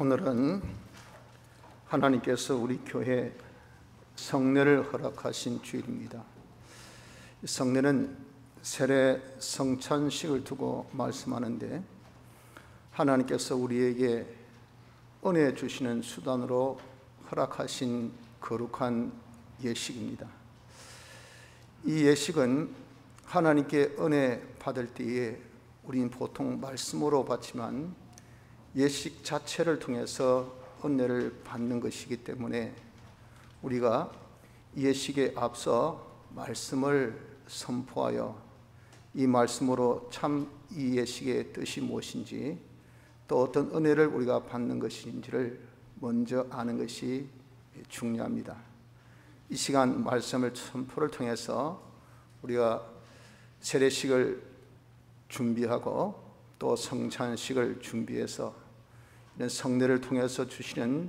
오늘은 하나님께서 우리 교회 성례를 허락하신 주일입니다. 성례는 세례 성찬식을 두고 말씀하는데, 하나님께서 우리에게 은혜 주시는 수단으로 허락하신 거룩한 예식입니다. 이 예식은 하나님께 은혜 받을 때에 우리는 보통 말씀으로 받지만 예식 자체를 통해서 은혜를 받는 것이기 때문에 우리가 예식에 앞서 말씀을 선포하여 이 말씀으로 참 이 예식의 뜻이 무엇인지, 또 어떤 은혜를 우리가 받는 것인지를 먼저 아는 것이 중요합니다. 이 시간 말씀을 선포를 통해서 우리가 세례식을 준비하고 또 성찬식을 준비해서 이런 성례를 통해서 주시는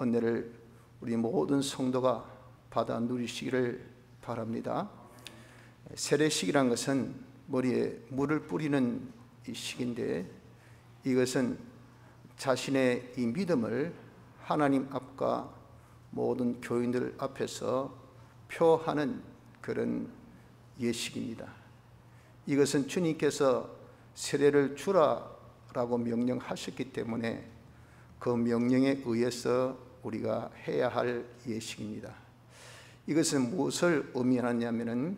은혜를 우리 모든 성도가 받아 누리시기를 바랍니다. 세례식이란 것은 머리에 물을 뿌리는 이 식인데, 이것은 자신의 이 믿음을 하나님 앞과 모든 교인들 앞에서 표하는 그런 예식입니다. 이것은 주님께서 세례를 주라라고 명령하셨기 때문에 그 명령에 의해서 우리가 해야 할 예식입니다. 이것은 무엇을 의미하냐면은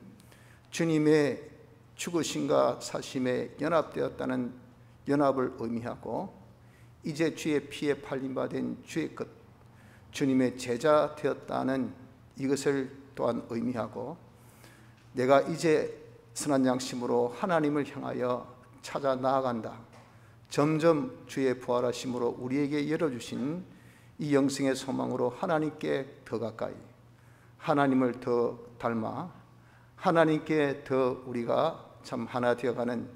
주님의 죽으심과 사심에 연합되었다는 연합을 의미하고, 이제 주의 피에 팔림받은 주의 끝, 주님의 제자 되었다는 이것을 또한 의미하고, 내가 이제 선한 양심으로 하나님을 향하여 찾아 나아간다, 점점 주의 부활하심으로 우리에게 열어주신 이 영생의 소망으로 하나님께 더 가까이, 하나님을 더 닮아 하나님께 더 우리가 참 하나 되어가는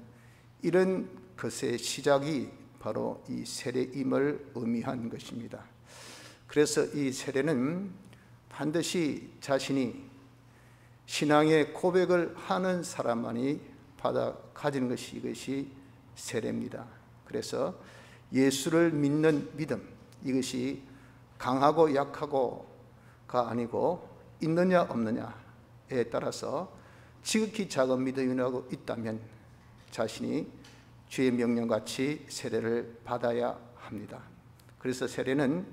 이런 것의 시작이 바로 이 세례임을 의미한 것입니다. 그래서 이 세례는 반드시 자신이 신앙의 고백을 하는 사람만이 받아 가지는 것이 이것이 세례입니다. 그래서 예수를 믿는 믿음, 이것이 강하고 약하고가 아니고 있느냐 없느냐에 따라서 지극히 작은 믿음이 있다면 자신이 주의 명령같이 세례를 받아야 합니다. 그래서 세례는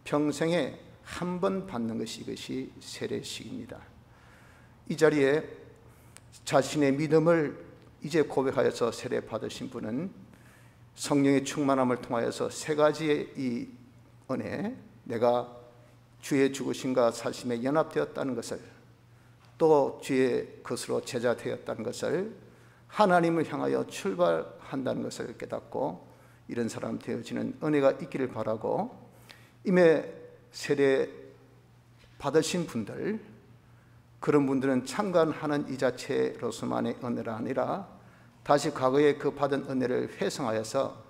평생에 한 번 받는 것이 이것이 세례식입니다. 이 자리에 자신의 믿음을 이제 고백하여서 세례 받으신 분은 성령의 충만함을 통하여서 세 가지의 이 은혜, 내가 주의 죽으심과 사심에 연합되었다는 것을, 또 주의 것으로 제자 되었다는 것을, 하나님을 향하여 출발한다는 것을 깨닫고 이런 사람 되어지는 은혜가 있기를 바라고, 이미 세례 받으신 분들, 그런 분들은 창간하는 이 자체로서만의 은혜가 아니라 다시 과거에 그 받은 은혜를 회상하여서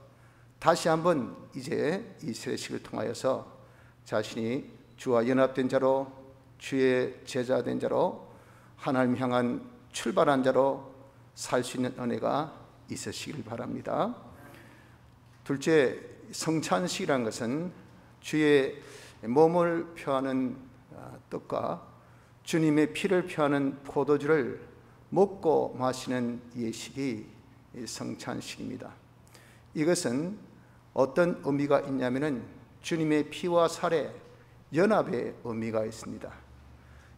다시 한번 이제 이 세례식을 통하여서 자신이 주와 연합된 자로, 주의 제자 된 자로, 하나님 향한 출발한 자로 살 수 있는 은혜가 있으시길 바랍니다. 둘째, 성찬식이라는 것은 주의 몸을 표하는 떡과 주님의 피를 표하는 포도주를 먹고 마시는 예식이 성찬식입니다. 이것은 어떤 의미가 있냐면은 주님의 피와 살의 연합의 의미가 있습니다.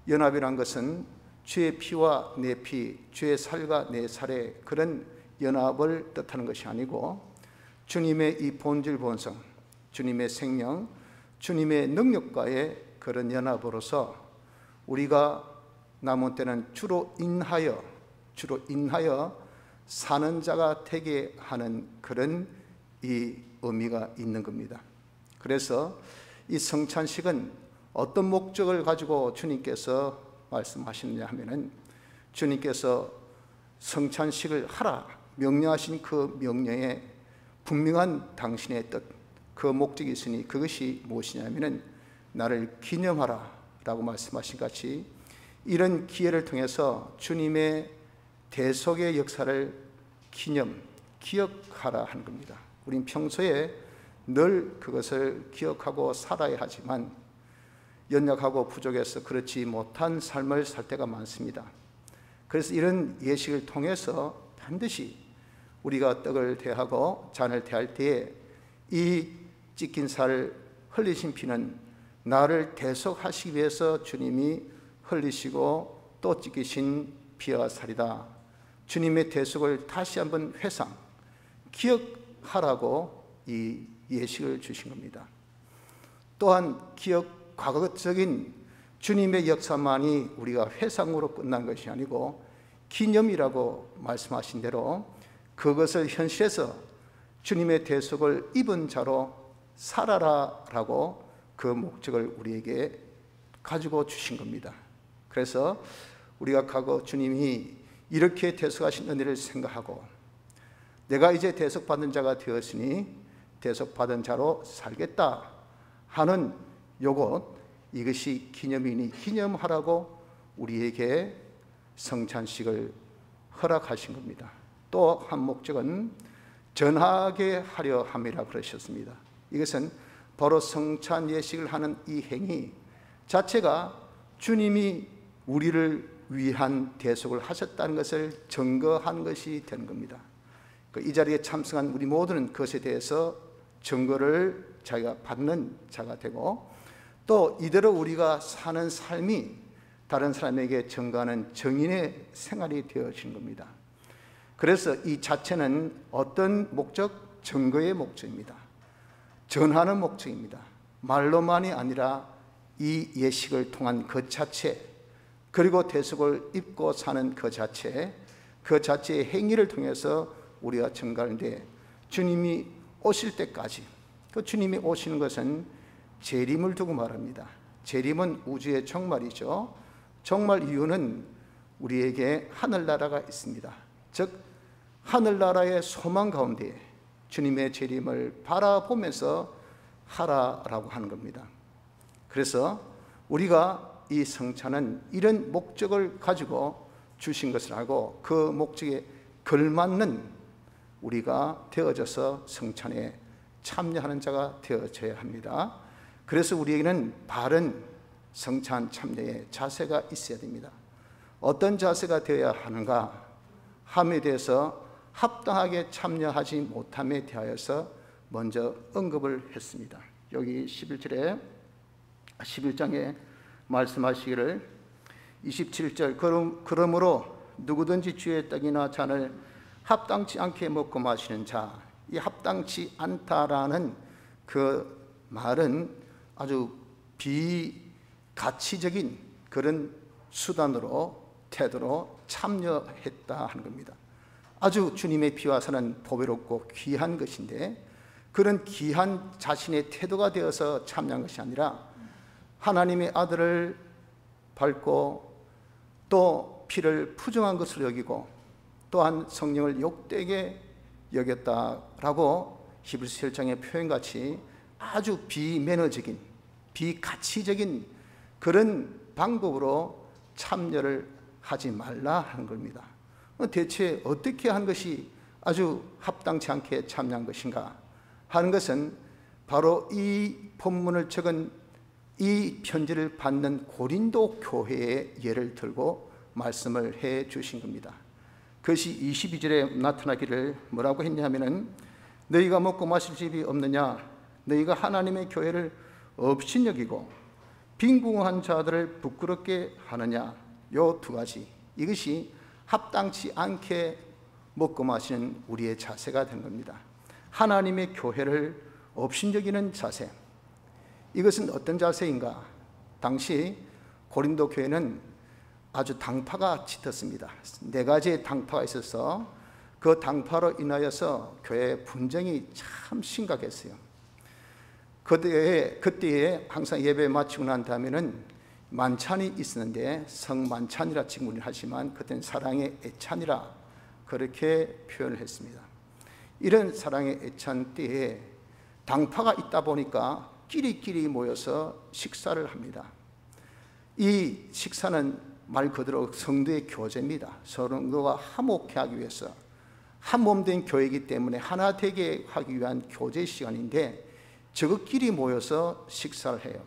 연합이란 것은 주의 피와 내 피, 주의 살과 내 살의 그런 연합을 뜻하는 것이 아니고, 주님의 이 본질 본성, 주님의 생명, 주님의 능력과의 그런 연합으로서 우리가 남은 때는 주로 인하여 사는 자가 되게 하는 그런 이 의미가 있는 겁니다. 그래서 이 성찬식은 어떤 목적을 가지고 주님께서 말씀하시느냐 하면은, 주님께서 성찬식을 하라 명령하신 그 명령에 분명한 당신의 뜻, 그 목적이 있으니 그것이 무엇이냐면은 나를 기념하라 라고 말씀하신 같이, 이런 기회를 통해서 주님의 대속의 역사를 기억하라 하는 겁니다. 우린 평소에 늘 그것을 기억하고 살아야 하지만 연약하고 부족해서 그렇지 못한 삶을 살 때가 많습니다. 그래서 이런 예식을 통해서 반드시 우리가 떡을 대하고 잔을 대할 때에 이 찢긴 살 흘리신 피는 나를 대속하시기 위해서 주님이 흘리시고 또 찢기신 피와 살이다. 주님의 대속을 다시 한번 회상, 기억하라고 이 예식을 주신 겁니다. 또한 과거적인 주님의 역사만이 우리가 회상으로 끝난 것이 아니고 기념이라고 말씀하신 대로 그것을 현실에서 주님의 대속을 입은 자로 살아라라고 그 목적을 우리에게 가지고 주신 겁니다. 그래서 우리가 과거 주님이 이렇게 대속하신 은혜를 생각하고 내가 이제 대속받은 자가 되었으니 대속받은 자로 살겠다 하는 이것이 기념이니 기념하라고 우리에게 성찬식을 허락하신 겁니다. 또 한 목적은 전하게 하려 함이라 그러셨습니다. 이것은 바로 성찬 예식을 하는 이 행위 자체가 주님이 우리를 위한 대속을 하셨다는 것을 증거한 것이 되는 겁니다. 이 자리에 참석한 우리 모두는 그것에 대해서 증거를 자기가 받는 자가 되고 또 이대로 우리가 사는 삶이 다른 사람에게 증거하는 증인의 생활이 되어진 겁니다. 그래서 이 자체는 어떤 목적? 증거의 목적입니다. 전하는 목적입니다. 말로만이 아니라 이 예식을 통한 그 자체, 그리고 대속을 입고 사는 그 자체의 행위를 통해서 우리가 증거하는데 주님이 오실 때까지, 그 주님이 오시는 것은 재림을 두고 말합니다. 재림은 우주의 종말이죠. 종말 이유는 우리에게 하늘나라가 있습니다. 즉 하늘나라의 소망 가운데 주님의 재림을 바라보면서 하라라고 하는 겁니다. 그래서 우리가 이 성찬은 이런 목적을 가지고 주신 것을 알고 그 목적에 걸맞는 우리가 되어져서 성찬에 참여하는 자가 되어져야 합니다. 그래서 우리에게는 바른 성찬 참여의 자세가 있어야 됩니다. 어떤 자세가 되어야 하는가 함에 대해서 합당하게 참여하지 못함에 대하여서 먼저 언급을 했습니다. 여기 11장에 말씀하시기를 27절 그러므로 누구든지 주의 떡이나 잔을 합당치 않게 먹고 마시는 자, 이 합당치 않다라는 그 말은 아주 비가치적인 그런 수단으로 태도로 참여했다 하는 겁니다. 아주 주님의 피와 살은 보배롭고 귀한 것인데 그런 귀한 자신의 태도가 되어서 참여한 것이 아니라 하나님의 아들을 밟고 또 피를 부정한 것으로 여기고 또한 성령을 욕되게 여겼다라고 히브리서 1장의 표현같이 아주 비매너적인 비가치적인 그런 방법으로 참여를 하지 말라 하는 겁니다. 대체 어떻게 한 것이 아주 합당치 않게 참여한 것인가 하는 것은 바로 이 본문을 적은 이 편지를 받는 고린도 교회의 예를 들고 말씀을 해 주신 겁니다. 그것이 22절에 나타나기를 뭐라고 했냐면은 너희가 먹고 마실 집이 없느냐, 너희가 하나님의 교회를 업신여기고 빈궁한 자들을 부끄럽게 하느냐, 요 두 가지, 이것이 합당치 않게 먹고 마시는 우리의 자세가 된 겁니다. 하나님의 교회를 업신여기는 자세, 이것은 어떤 자세인가? 당시 고린도 교회는 아주 당파가 짙었습니다. 4가지의 당파가 있어서 그 당파로 인하여서 교회의 분쟁이 참 심각했어요. 그때에 항상 예배 마치고 난 다음에는 만찬이 있었는데 성만찬이라 지금은 하지만 그때는 사랑의 애찬이라 그렇게 표현을 했습니다. 이런 사랑의 애찬 때에 당파가 있다 보니까 끼리끼리 모여서 식사를 합니다. 이 식사는 말 그대로 성도의 교제입니다. 성도가 화목해 하기 위해서 한 몸 된 교회이기 때문에 하나 되게 하기 위한 교제 시간인데 저것끼리 모여서 식사를 해요.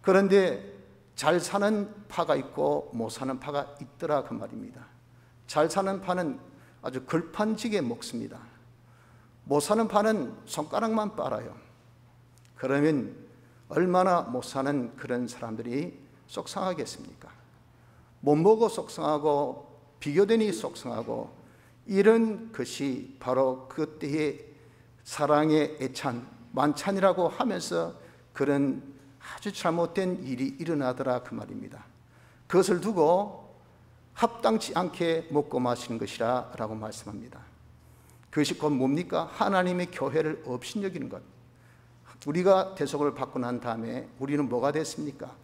그런데 잘 사는 파가 있고 못 사는 파가 있더라 그 말입니다. 잘 사는 파는 아주 걸판지게 먹습니다. 못 사는 파는 손가락만 빨아요. 그러면 얼마나 못 사는 그런 사람들이 속상하겠습니까? 못 먹어 속상하고 비교되니 속상하고, 이런 것이 바로 그때의 사랑의 애찬, 만찬이라고 하면서 그런 아주 잘못된 일이 일어나더라 그 말입니다. 그것을 두고 합당치 않게 먹고 마시는 것이라 라고 말씀합니다. 그것이 곧 뭡니까? 하나님의 교회를 업신여기는 것. 우리가 대속을 받고 난 다음에 우리는 뭐가 됐습니까?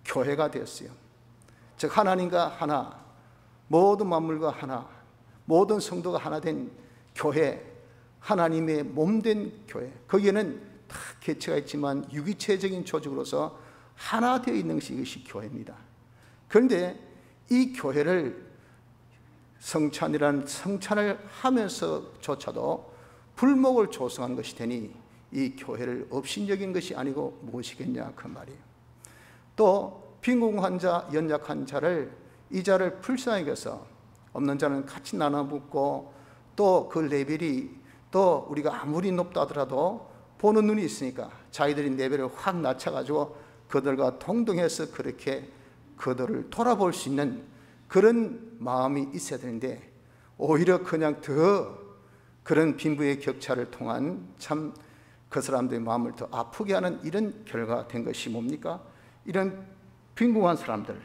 교회가 되었어요. 즉 하나님과 하나, 모든 만물과 하나, 모든 성도가 하나 된 교회, 하나님의 몸된 교회. 거기에는 다 개체가 있지만 유기체적인 조직으로서 하나 되어 있는 것이 이것이 교회입니다. 그런데 이 교회를 성찬이라는 성찬을 하면서조차도 불목을 조성한 것이 되니 이 교회를 업신여긴 것이 아니고 무엇이겠냐 그 말이에요. 또 빈궁한 자, 연약한 자를, 이 자를 불쌍히 여겨서 없는 자는 같이 나눠 묻고, 또 그 레벨이 또 우리가 아무리 높다 하더라도 보는 눈이 있으니까 자기들이 레벨을 확 낮춰가지고 그들과 동등해서 그렇게 그들을 돌아볼 수 있는 그런 마음이 있어야 되는데, 오히려 그냥 더 그런 빈부의 격차를 통한 참 그 사람들의 마음을 더 아프게 하는 이런 결과가 된 것이 뭡니까? 이런 빈궁한 사람들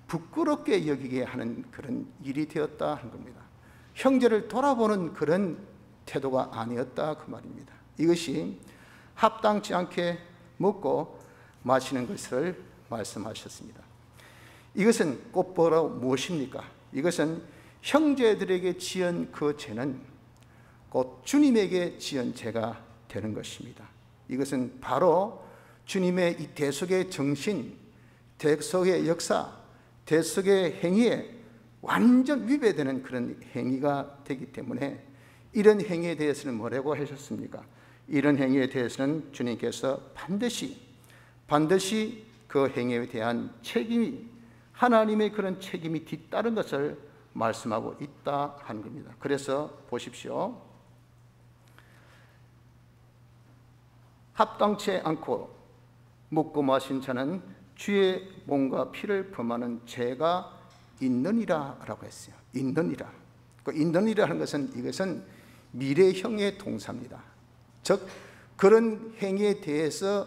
부끄럽게 여기게 하는 그런 일이 되었다 하는 겁니다. 형제를 돌아보는 그런 태도가 아니었다 그 말입니다. 이것이 합당치 않게 먹고 마시는 것을 말씀하셨습니다. 이것은 곧바로 무엇입니까? 이것은 형제들에게 지은 그 죄는 곧 주님에게 지은 죄가 되는 것입니다. 이것은 바로 주님의 이 대속의 정신, 대속의 역사, 대속의 행위에 완전 위배되는 그런 행위가 되기 때문에, 이런 행위에 대해서는 뭐라고 하셨습니까? 이런 행위에 대해서는 주님께서 반드시 그 행위에 대한 책임이, 하나님의 그런 책임이 뒤따른 것을 말씀하고 있다 하는 겁니다. 그래서 보십시오. 합당치 않고 먹고 마신 자는 주의 몸과 피를 범하는 죄가 있느니라 라고 했어요. 있느니라. 그 있느니라 하는 것은, 이것은 미래형의 동사입니다. 즉 그런 행위에 대해서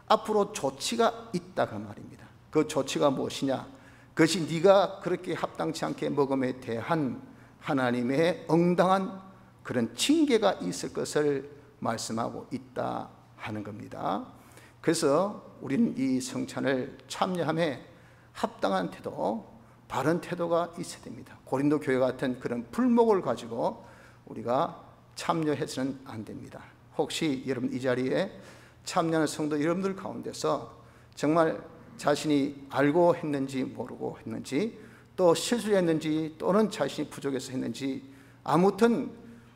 앞으로 조치가 있다가 말입니다. 그 조치가 무엇이냐? 그것이 네가 그렇게 합당치 않게 먹음에 대한 하나님의 응당한 그런 징계가 있을 것을 말씀하고 있다 하는 겁니다. 그래서 우리는 이 성찬을 참여함에 합당한 태도, 바른 태도가 있어야 됩니다. 고린도 교회 같은 그런 불목을 가지고 우리가 참여해서는 안 됩니다. 혹시 여러분 이 자리에 참여하는 성도 여러분들 가운데서 정말 자신이 알고 했는지 모르고 했는지, 또 실수했는지, 또는 자신이 부족해서 했는지, 아무튼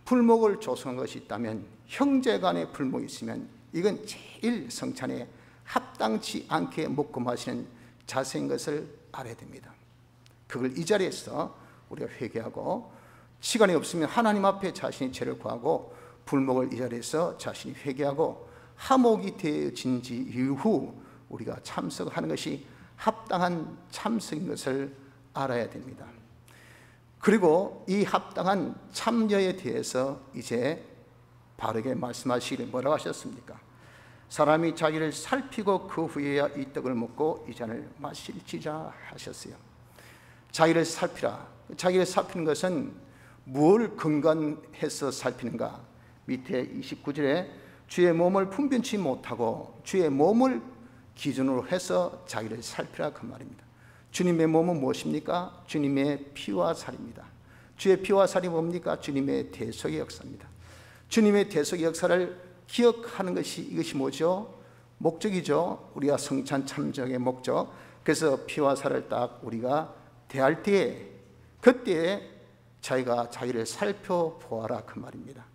불목을 조성한 것이 있다면, 형제 간의 불목이 있으면 이건 제일 성찬에 합당치 않게 먹고 마시는 자세인 것을 알아야 됩니다. 그걸 이 자리에서 우리가 회개하고, 시간이 없으면 하나님 앞에 자신의 죄를 구하고, 불목을 이 자리에서 자신이 회개하고 화목이 되어진 지 이후 우리가 참석하는 것이 합당한 참석인 것을 알아야 됩니다. 그리고 이 합당한 참여에 대해서 이제 바르게 말씀하시기를 뭐라고 하셨습니까? 사람이 자기를 살피고 그 후에야 이 떡을 먹고 이 잔을 마실지라 하셨어요. 자기를 살피라. 자기를 살피는 것은 무엇을 근간해서 살피는가? 밑에 29절에 주의 몸을 분변치 못하고 주의 몸을 기준으로 해서 자기를 살피라 그 말입니다. 주님의 몸은 무엇입니까? 주님의 피와 살입니다. 주의 피와 살이 뭡니까? 주님의 대속의 역사입니다. 주님의 대속의 역사를 기억하는 것이, 이것이 뭐죠? 목적이죠. 우리가 성찬 참정의 목적. 그래서 피와 살을 딱 우리가 대할 때에, 그때에 자기가 자기를 살펴보아라 그 말입니다.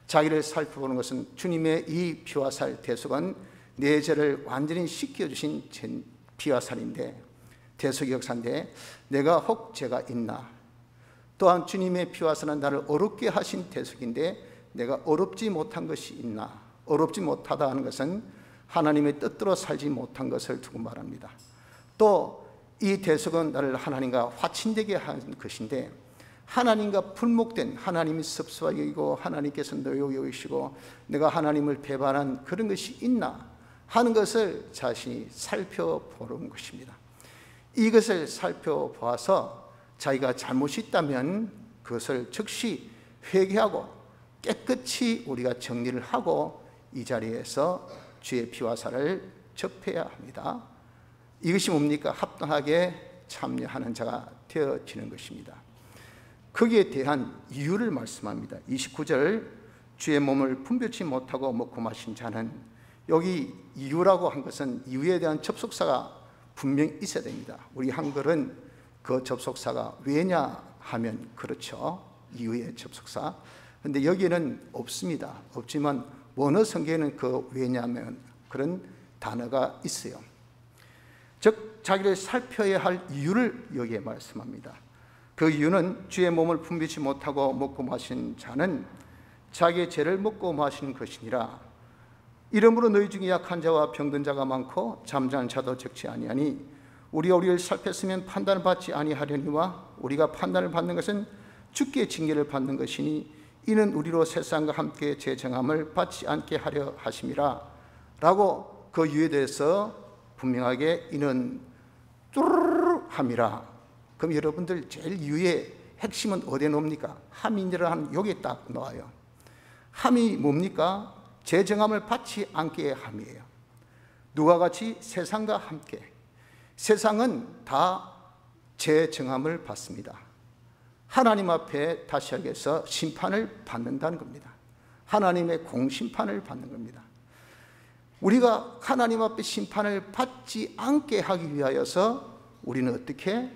자기를 살펴보는 것은 주님의 이 피와 살 대속은 내 죄를 완전히 씻겨주신 피와 살인데, 대속의 역사인데, 내가 혹 죄가 있나? 또한 주님의 피와 살은 나를 어렵게 하신 대속인데 내가 어렵지 못한 것이 있나? 어렵지 못하다 하는 것은 하나님의 뜻대로 살지 못한 것을 두고 말합니다. 또 이 대속은 나를 하나님과 화친되게 한 것인데, 하나님과 불목된, 하나님이 섭섭하게 여기고 하나님께서 노여워 여기시고 내가 하나님을 배반한 그런 것이 있나 하는 것을 자신이 살펴보는 것입니다. 이것을 살펴보아서 자기가 잘못이 있다면 그것을 즉시 회개하고 깨끗이 우리가 정리를 하고 이 자리에서 주의 피와 살을 접해야 합니다. 이것이 뭡니까? 합당하게 참여하는 자가 되어지는 것입니다. 거기에 대한 이유를 말씀합니다. 29절, 주의 몸을 분별치 못하고 먹고 마신 자는, 여기 이유라고 한 것은 이유에 대한 접속사가 분명히 있어야 됩니다. 우리 한글은 그 접속사가 왜냐 하면 그렇죠, 이유의 접속사. 그런데 여기는 없습니다. 없지만 원어 성경에는 그 왜냐하면 그런 단어가 있어요. 즉 자기를 살펴야 할 이유를 여기에 말씀합니다. 그 이유는 주의 몸을 분별치 못하고 먹고 마신 자는 자기의 죄를 먹고 마시는 것이니라. 이러므로 너희 중에 약한 자와 병든 자가 많고 잠자는 자도 적지 아니하니 우리가 우리를 살폈으면 판단을 받지 아니하려니와 우리가 판단을 받는 것은 주께 징계를 받는 것이니 이는 우리로 세상과 함께 재정함을 받지 않게 하려 하심이라. 라고 그 이유에 대해서 분명하게 이는 뚜루루루 함이라. 그럼 여러분들 제일 이유의 핵심은 어디에 놓습니까? 함이라는 여기에 딱 나와요. 함이 뭡니까? 재정함을 받지 않게 함이에요. 누가 같이? 세상과 함께. 세상은 다 재정함을 받습니다. 하나님 앞에 다시 하겠어 심판을 받는다는 겁니다. 하나님의 공심판을 받는 겁니다. 우리가 하나님 앞에 심판을 받지 않게 하기 위하여서 우리는 어떻게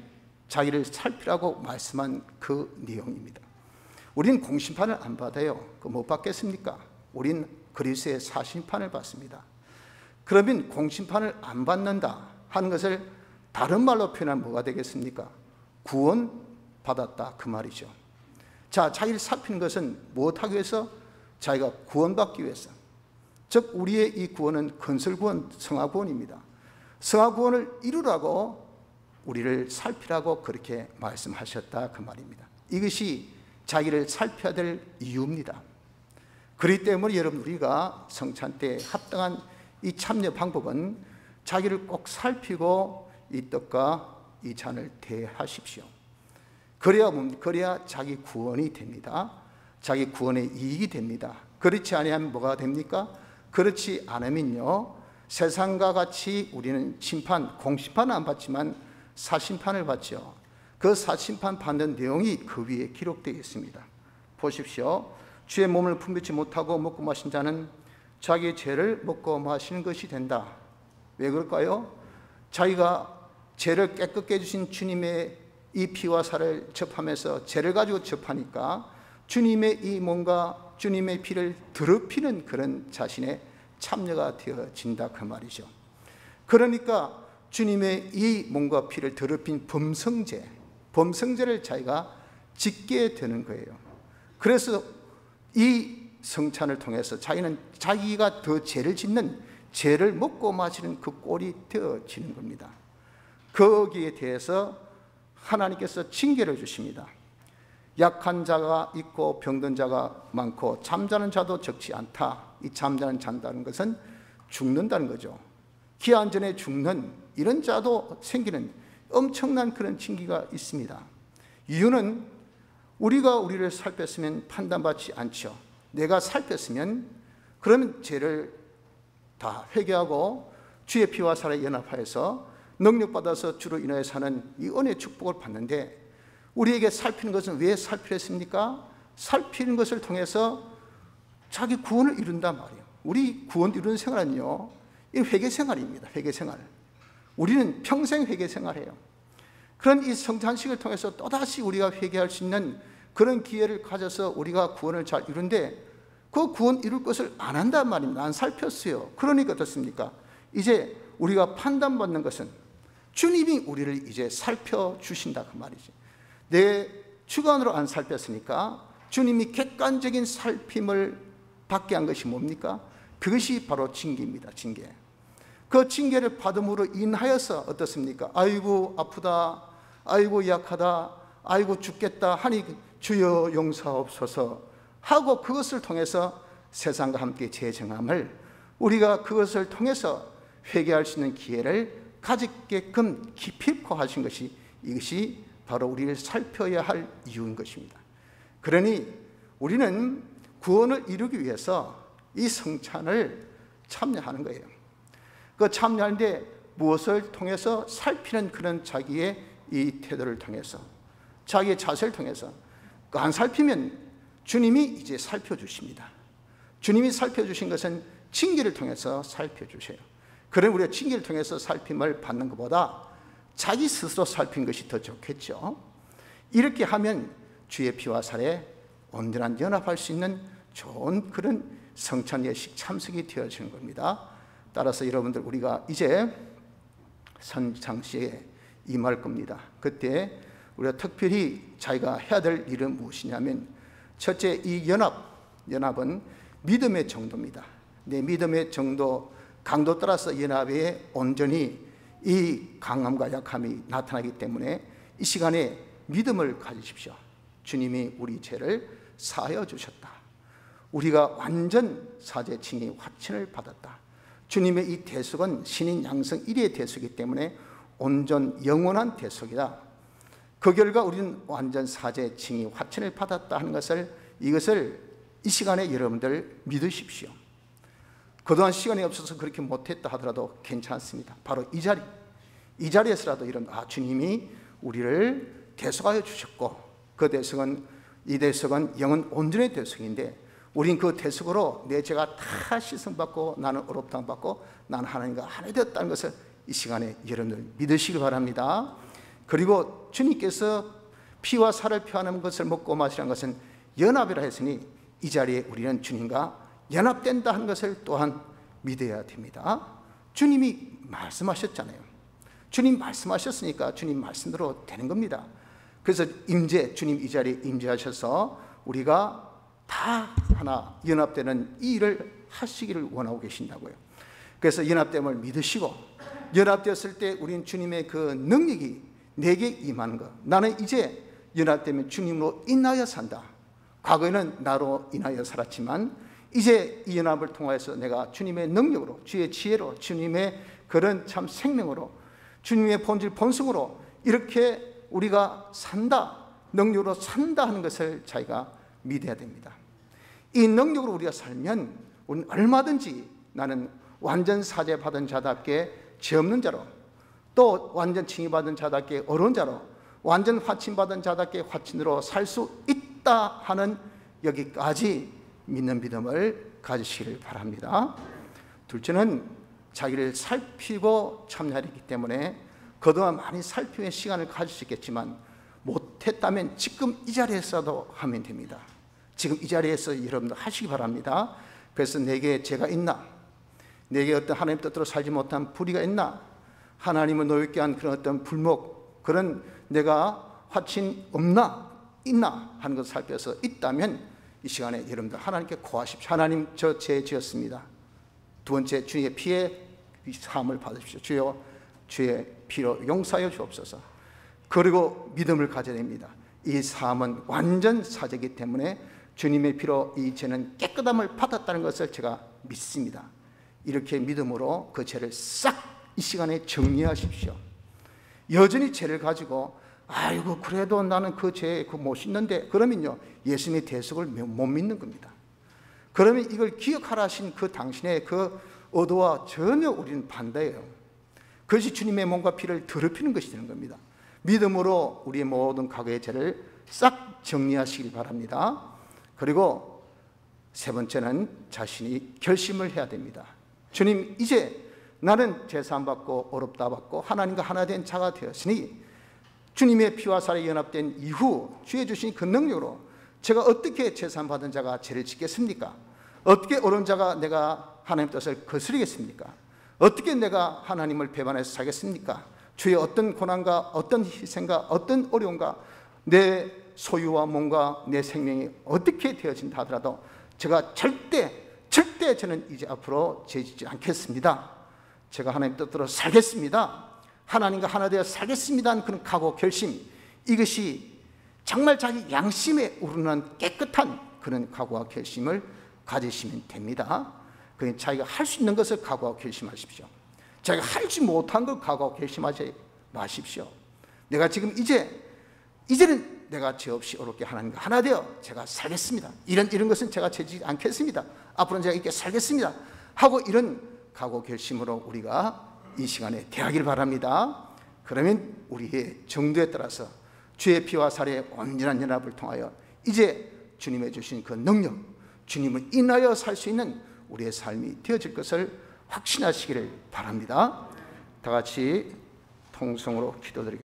자기를 살피라고 말씀한 그 내용입니다. 우리는 공심판을 안 받아요. 그 못 받겠습니까? 우린 그리스도의 사심판을 받습니다. 그러면 공심판을 안 받는다 하는 것을 다른 말로 표현하면 뭐가 되겠습니까? 구원 받았다 그 말이죠. 자, 자기를 살피는 것은 무엇하기 위해서? 자기가 구원받기 위해서. 즉 우리의 이 구원은 건설구원, 성화구원입니다. 성화구원을 이루라고 우리를 살피라고 그렇게 말씀하셨다 그 말입니다. 이것이 자기를 살펴야 될 이유입니다. 그렇기 때문에 여러분, 우리가 성찬 때 합당한 이 참여 방법은 자기를 꼭 살피고 이 떡과 이 잔을 대하십시오. 그래야 자기 구원이 됩니다. 자기 구원의 이익이 됩니다. 그렇지 아니하면 뭐가 됩니까? 그렇지 않으면요, 세상과 같이 우리는 심판, 공심판은 안 받지만 사심판을 받죠. 그 사심판 받는 내용이 그 위에 기록되어 있습니다. 보십시오. 주의 몸을 분별치 못하고 먹고 마신 자는 자기의 죄를 먹고 마시는 것이 된다. 왜 그럴까요? 자기가 죄를 깨끗게 해주신 주님의 이 피와 살을 접하면서 죄를 가지고 접하니까 주님의 이 몸과 주님의 피를 더럽히는 그런 자신의 참여가 되어진다 그 말이죠. 그러니까 주님의 이 몸과 피를 더럽힌 범성죄를 자기가 짓게 되는 거예요. 그래서 이 성찬을 통해서 자기는 자기가 더 죄를 짓는, 죄를 먹고 마시는 그 꼴이 되어지는 겁니다. 거기에 대해서 하나님께서 징계를 주십니다. 약한 자가 있고 병든 자가 많고 잠자는 자도 적지 않다. 이 잠자는 잔다는 것은 죽는다는 거죠. 기한 전에 죽는 이런 자도 생기는 엄청난 그런 징계가 있습니다. 이유는 우리가 우리를 살폈으면 판단받지 않죠. 내가 살폈으면 그러면 죄를 다 회개하고 주의 피와 살에 연합하여서 능력받아서 주로 인하여 사는 이 은혜의 축복을 받는데, 우리에게 살피는 것은 왜 살피랬습니까? 살피는 것을 통해서 자기 구원을 이룬단 말이에요. 우리 구원 이루는 생활은요, 이 회개 생활입니다. 회개 생활. 우리는 평생 회개 생활해요. 그런 이 성찬식을 통해서 또다시 우리가 회개할 수 있는 그런 기회를 가져서 우리가 구원을 잘 이룬데, 그 구원 이룰 것을 안 한단 말입니다. 안 살폈어요. 그러니까 어떻습니까? 이제 우리가 판단받는 것은 주님이 우리를 이제 살펴주신다 그 말이지. 내 주관으로 안 살폈으니까 주님이 객관적인 살핌을 받게 한 것이 뭡니까? 그것이 바로 징계입니다. 징계. 그 징계를 받음으로 인하여서 어떻습니까? 아이고 아프다, 아이고 약하다, 아이고 죽겠다 하니 주여 용서하옵소서 하고 그것을 통해서 세상과 함께 재정함을 우리가 그것을 통해서 회개할 수 있는 기회를 가지게끔 기필코 하신 것이 이것이 바로 우리를 살펴야 할 이유인 것입니다. 그러니 우리는 구원을 이루기 위해서 이 성찬을 참여하는 거예요. 그 참여하는데 무엇을 통해서 살피는 그런 자기의 이 태도를 통해서 자기의 자세를 통해서 안 살피면 주님이 이제 살펴주십니다. 주님이 살펴주신 것은 징계를 통해서 살펴주세요. 그럼 우리가 징계를 통해서 살핌을 받는 것보다 자기 스스로 살핀 것이 더 좋겠죠. 이렇게 하면 주의 피와 살에 온전한 연합할 수 있는 좋은 그런 성찬 예식 참석이 되어지는 겁니다. 따라서 여러분들 우리가 이제 선창시에 임할 겁니다. 그때 우리가 특별히 자기가 해야 될 일은 무엇이냐면 첫째, 이 연합은 믿음의 정도입니다. 내 믿음의 정도, 강도 따라서 연합에 온전히 이 강함과 약함이 나타나기 때문에 이 시간에 믿음을 가지십시오. 주님이 우리 죄를 사하여 주셨다. 우리가 완전 사죄 칭의 확신을 받았다. 주님의 이 대속은 신인 양성 1위의 대속이기 때문에 온전 영원한 대속이다. 그 결과 우리는 완전 사죄 칭의 확신을 받았다 하는 것을 이것을 이 시간에 여러분들 믿으십시오. 그동안 시간이 없어서 그렇게 못했다 하더라도 괜찮습니다. 바로 이 자리에서라도 이런 주님이 우리를 대속하여 주셨고 그 대속은 이 대속은 영은 온전의 대속인데 우린 그 대속으로 내 죄가 다 씻음받고 나는 어렵다함 받고 나는 하나님과 하나 되었다는 것을 이 시간에 여러분들 믿으시기 바랍니다. 그리고 주님께서 피와 살을 표하는 것을 먹고 마시라는 것은 연합이라 했으니 이 자리에 우리는 주님과 연합된다 하는 것을 또한 믿어야 됩니다. 주님이 말씀하셨잖아요. 주님 말씀하셨으니까 주님 말씀대로 되는 겁니다. 그래서 주님 이 자리에 임재하셔서 우리가 다 하나 연합되는 이 일을 하시기를 원하고 계신다고요. 그래서 연합됨을 믿으시고 연합되었을 때 우리는 주님의 그 능력이 내게 임하는 것. 나는 이제 연합되면 주님으로 인하여 산다. 과거에는 나로 인하여 살았지만 이제 이 연합을 통해서 내가 주님의 능력으로, 주의 지혜로, 주님의 그런 참 생명으로, 주님의 본질 본성으로 이렇게 우리가 산다, 능력으로 산다 하는 것을 자기가 믿어야 됩니다. 이 능력으로 우리가 살면 우리는 얼마든지 나는 완전 사죄 받은 자답게 죄 없는 자로, 또 완전 칭의받은 자답게 어려운 자로, 완전 화친 받은 자답게 화친으로 살 수 있다 하는 여기까지 믿는 믿음을 가지시기를 바랍니다. 둘째는 자기를 살피고 참여하기 때문에 그동안 많이 살피는 시간을 가질 수 있겠지만 못했다면 지금 이 자리에서도 하면 됩니다. 지금 이 자리에서 여러분들 하시기 바랍니다. 그래서 내게 죄가 있나? 내게 어떤 하나님 뜻대로 살지 못한 불의가 있나? 하나님을 노엽게 한 그런 어떤 불목, 그런 내가 화친 없나? 있나? 하는 것을 살펴서 있다면 이 시간에 여러분들 하나님께 고하십시오. 하나님, 저 죄 지었습니다. 두 번째, 주의 피에 사함을 받으십시오. 주여, 주의 피로 용서하여 주옵소서. 그리고 믿음을 가져야 됩니다. 이 사함은 완전 사죄이기 때문에 주님의 피로 이 죄는 깨끗함을 받았다는 것을 제가 믿습니다. 이렇게 믿음으로 그 죄를 싹 이 시간에 정리하십시오. 여전히 죄를 가지고 아이고 그래도 나는 그 죄 못 씻는데 그러면요 예수님의 대속을 못 믿는 겁니다. 그러면 이걸 기억하라 하신 그 당신의 그 의도와 전혀 우리는 반대예요. 그것이 주님의 몸과 피를 더럽히는 것이 되는 겁니다. 믿음으로 우리의 모든 과거의 죄를 싹 정리하시길 바랍니다. 그리고 세 번째는 자신이 결심을 해야 됩니다. 주님, 이제 나는 제사함 받고 어렵다 받고 하나님과 하나 된 자가 되었으니 주님의 피와 살에 연합된 이후 주의 주신 그 능력으로 제가 어떻게 제사함 받은 자가 죄를 짓겠습니까? 어떻게 어른자가 내가 하나님 뜻을 거스르겠습니까? 어떻게 내가 하나님을 배반해서 살겠습니까? 주의 어떤 고난과 어떤 희생과 어떤 어려움과 내 소유와 몸과 내 생명이 어떻게 되어진다 하더라도 제가 절대 저는 이제 앞으로 죄짓지 않겠습니다. 제가 하나님 뜻대로 살겠습니다. 하나님과 하나 되어 살겠습니다 하는 그런 각오, 결심, 이것이 정말 자기 양심에 우러난 깨끗한 그런 각오와 결심을 가지시면 됩니다. 그러니 자기가 할 수 있는 것을 각오하고 결심하십시오. 자기가 하지 못한 걸 각오하고 결심하지 마십시오. 내가 지금 이제는 내가 죄 없이 어렵게 하나님과 하나 되어 제가 살겠습니다. 이런 것은 제가 죄지지 않겠습니다. 앞으로는 제가 이렇게 살겠습니다 하고 이런 각오 결심으로 우리가 이 시간에 대하기를 바랍니다. 그러면 우리의 정도에 따라서 주의 피와 살의 온전한 연합을 통하여 이제 주님의 주신 그 능력, 주님을 인하여 살 수 있는 우리의 삶이 되어질 것을 확신하시기를 바랍니다. 다 같이 통성으로 기도드리겠습니다.